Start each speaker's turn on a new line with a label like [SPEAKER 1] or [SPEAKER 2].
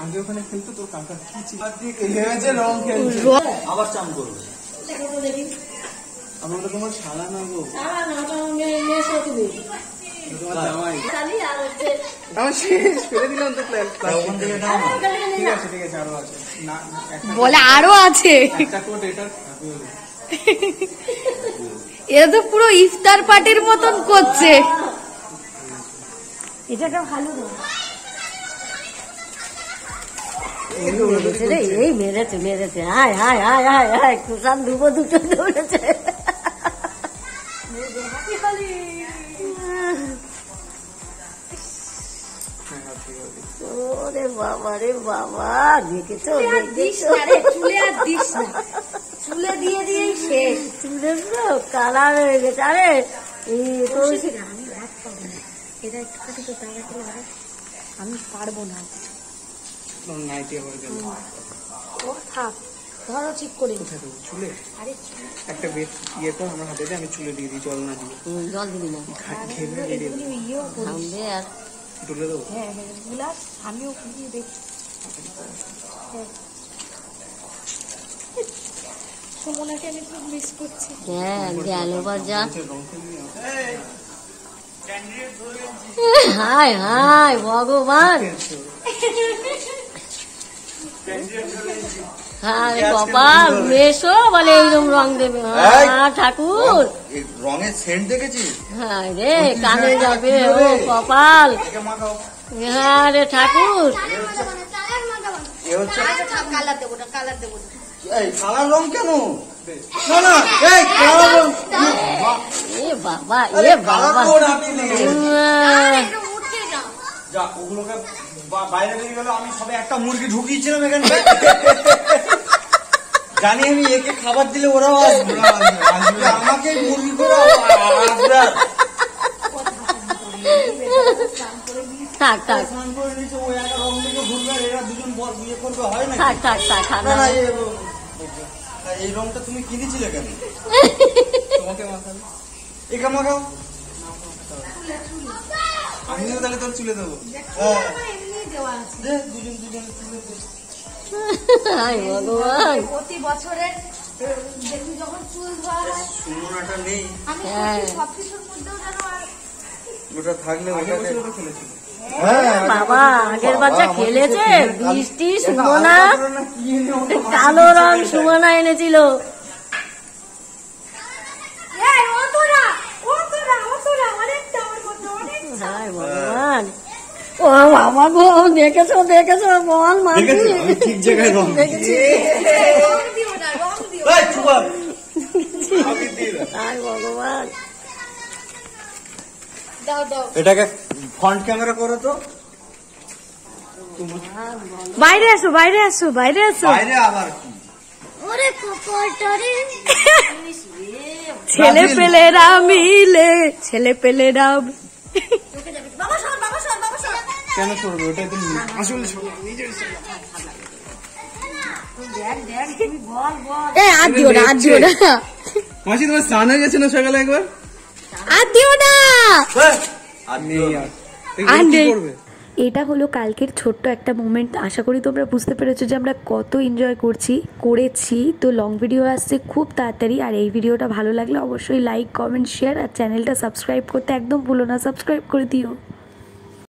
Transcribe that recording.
[SPEAKER 1] আগে ওখানে খেলতো তোর কাকা কি ভেবেছে রং খেলছে আবার চান করবে আমরা তো তোমার শালা না গো তোমার জামাই আমি শেষ করে দিলাম তো প্ল্যান ঠিক আছে আরো আছে না
[SPEAKER 2] বলে আরো আছে
[SPEAKER 1] একটা কোট এটা
[SPEAKER 2] এটা তো পুরো ইফতার পার্টির মতন করছে এটা ভালো না এই মেরেছে হায় হায় হায় হায় হায় কুষাণ দুটো দৌড়েছে ওরে বাবা রে বাবা দেখেছো চুলে দিয়ে দিয়েই শেষ চুলে কালার হয়ে গেছে আরে এটা একটু তো আমি পারবো না ধরো ঠিক করে
[SPEAKER 1] চুলে একটা বেড ইয়ে কর আমার হাতে দিয়ে আমি চুলে দিয়ে দিই জল না দিয়ে
[SPEAKER 2] জল দিবি না আর
[SPEAKER 1] তুলে দেবো
[SPEAKER 2] হ্যাঁ গ্লাস আমিও দেখি সুমনাকে আমি খুব মিস করছি হ্যাঁ গেল বাজা হায় হায় ভগবান হ্যাঁ কপাল মেশো বলে এইরকম রং দেবে হ্যাঁ ঠাকুর
[SPEAKER 1] রঙের সেন্ট দেখেছিস
[SPEAKER 2] হ্যাঁ রে কানে যাবে ও কপাল হ্যাঁ রে ঠাকুর
[SPEAKER 1] কালার রং কেন
[SPEAKER 2] বাবা বাবা
[SPEAKER 1] ওগুলোকে বাইরে বেরিয়ে গেল আমি সবে একটা মুরগি ঢুকিয়েছিলাম এখানে জানি আমি একে খাবার দিলে ওরাও আসবে আমাকে মুরগি করে
[SPEAKER 2] থাক থাক
[SPEAKER 1] স্নান করে নিচ্ছে ওই একটা রং দিকে ঘুরবে এরা দুজন বিয়ে করবে হয় না
[SPEAKER 2] থাক থাক থাক
[SPEAKER 1] এই রংটা তুমি কিনেছিলে কেন তোমাকে মাখাবে একে মাখাও আমিও তাহলে তোর চুলে দেবো
[SPEAKER 2] ভগবান
[SPEAKER 3] প্রতি বছরের যখন চুল ধোয়া হয়
[SPEAKER 1] সুমনাটা নেই
[SPEAKER 3] আমি সবকিছুর মধ্যেও যেন আর
[SPEAKER 1] ওটা থাকলে
[SPEAKER 2] বাবা আগের বাচ্চা খেলেছে বৃষ্টি সুমনা কালো রং সুমনা এনেছিল ভগবান ও বাবা গো দেখেছো বল
[SPEAKER 1] ঠিক জায়গায় রং
[SPEAKER 2] ভগবান
[SPEAKER 1] এটাকে ফ্রন্ট ক্যামেরা করো তো
[SPEAKER 2] বাইরে আসো বাইরে
[SPEAKER 1] আবার
[SPEAKER 2] ছেলে পেলেরা মিলে ছেলে পেলেরা
[SPEAKER 1] কেন করবে ওটা তো আসলে
[SPEAKER 2] আর দিও না
[SPEAKER 1] মাসি তোমার স্নান হয়ে গেছে না সকালে একবার
[SPEAKER 2] আর দিও না
[SPEAKER 1] করবে
[SPEAKER 4] এটা হলো কালকের ছোট্ট একটা মোমেন্ট। আশা করি তোমরা বুঝতে পেরেছো যে আমরা কত এনজয় করেছি। তো লং ভিডিও আসছে খুব তাড়াতাড়ি। আর এই ভিডিওটা ভালো লাগলে অবশ্যই লাইক কমেন্ট শেয়ার আর চ্যানেলটা সাবস্ক্রাইব করতে একদম ভুলো না, সাবস্ক্রাইব করে দিও।